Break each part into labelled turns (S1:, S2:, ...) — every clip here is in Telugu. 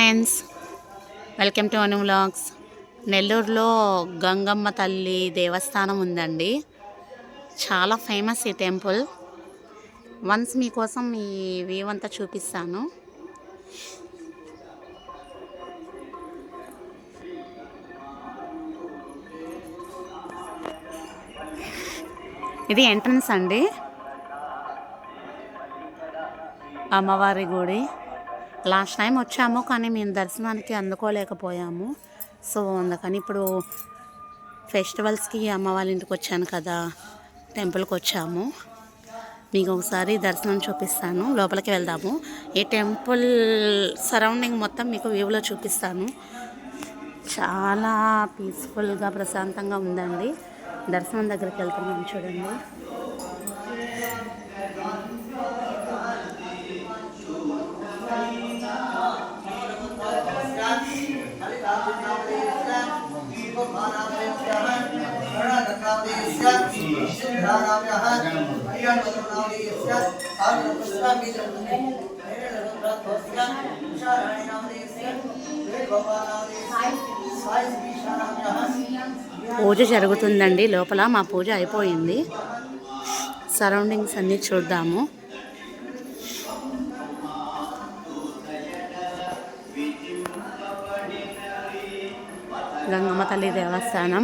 S1: Friends, welcome to Anu vlogs. నెల్లూరులో గంగమ్మ తల్లి దేవస్థానం ఉందండి. చాలా ఫేమస్ ఈ టెంపుల్. వన్స్ మీకోసం ఈ వ్యూ అంతా చూపిస్తాను. ఇది ఎంట్రన్స్ అండి, అమ్మవారి గుడి. లాస్ట్ టైం వచ్చాము కానీ మేము దర్శనానికి అందుకోలేకపోయాము. సో అందుకని ఇప్పుడు ఫెస్టివల్స్కి అమ్మ వాళ్ళ ఇంటికి వచ్చాను కదా, టెంపుల్కి వచ్చాము. మీకు ఒకసారి దర్శనం చూపిస్తాను. లోపలికి వెళ్దాము. ఈ టెంపుల్ సరౌండింగ్ మొత్తం మీకు వ్యూలో చూపిస్తాను. చాలా పీస్ఫుల్గా ప్రశాంతంగా ఉందండి. దర్శనం దగ్గరికి వెళ్తున్నాం చూడండి. పూజ జరుగుతుందండి లోపల. మా పూజ అయిపోయింది. సరౌండింగ్స్ అన్నీ చూద్దాము. గంగమ్మ తల్లి దేవస్థానం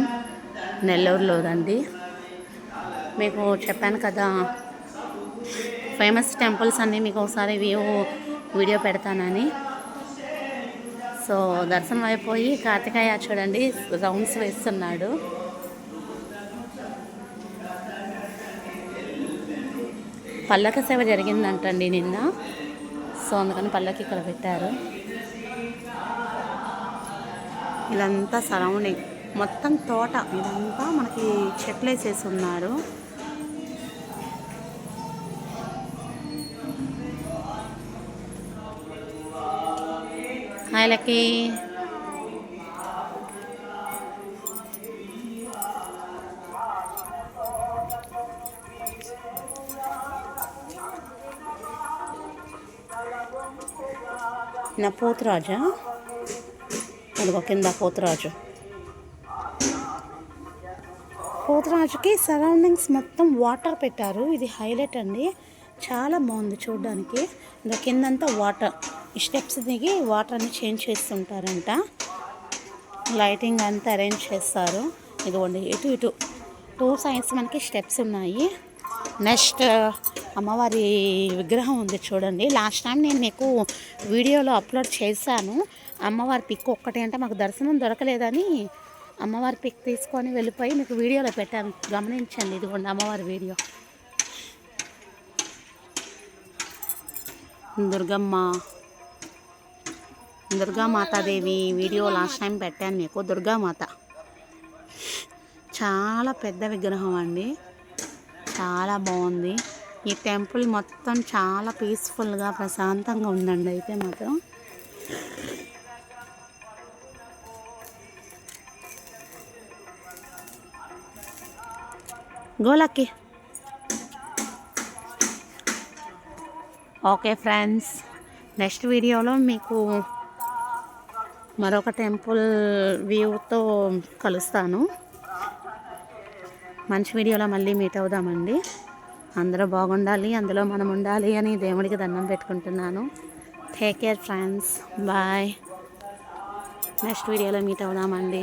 S1: నెల్లూరులోదండి. మీకు చెప్పాను కదా, ఫేమస్ టెంపుల్స్ అన్నీ మీకు ఒకసారి వీడియో పెడతానని. సో దర్శనం అయిపోయి కార్తికేయ చూడండి రౌండ్స్ వేస్తున్నాడు. పల్లక సేవ జరిగిందంటండి నిన్న. సో అందుకని పల్లకి ఇక్కడ పెట్టారు. ఇదంతా సరౌండింగ్ మొత్తం తోట. ఇదంతా మనకి చెట్లు వేసేసి ఉన్నారు. Hi lucky. నా పోతురాజా, అదిగో కింద పోతురాజు. పోతురాజుకి సరౌండింగ్స్ మొత్తం వాటర్ పెట్టారు. ఇది హైలైట్ అండి. చాలా బాగుంది చూడడానికి. ఇంకా కిందంతా వాటర్. ఈ స్టెప్స్ దిగి వాటర్ అన్ని చేంజ్ చేస్తుంటారంట. లైటింగ్ అంతా అరేంజ్ చేస్తారు. ఇదిగోండి ఇటు ఇటు 2 సైడ్స్ మనకి స్టెప్స్ ఉన్నాయి. నెక్స్ట్ అమ్మవారి విగ్రహం ఉంది చూడండి. లాస్ట్ టైం నేను మీకు వీడియోలో అప్లోడ్ చేశాను. అమ్మవారి పిక్ ఒక్కటే, అంటే మాకు దర్శనం దొరకలేదని అమ్మవారి పిక్ తీసుకొని వెళ్ళిపోయి మీకు వీడియోలో పెట్టాను, గమనించండి. ఇదిగోండి అమ్మవారి వీడియో. దుర్గామాతాదేవి వీడియో లాస్ట్ టైం పెట్టాను మీకు. దుర్గామాత చాలా పెద్ద విగ్రహం అండి. చాలా బాగుంది. ఈ టెంపుల్ మొత్తం చాలా పీస్ఫుల్గా ప్రశాంతంగా ఉందండి. అయితే మాత్రం గోలక్కి. ఓకే ఫ్రెండ్స్, నెక్స్ట్ వీడియోలో మీకు మరొక టెంపుల్ వ్యూతో కలుస్తాను. మంచి వీడియోలో మళ్ళీ మీట్ అవుదామండి. అందరూ బాగుండాలి, అందులో మనం ఉండాలి అని దేవుడికి దండం పెట్టుకుంటున్నాను. Take care friends, bye. Next వీడియోలో మీట్ అవుదామండి.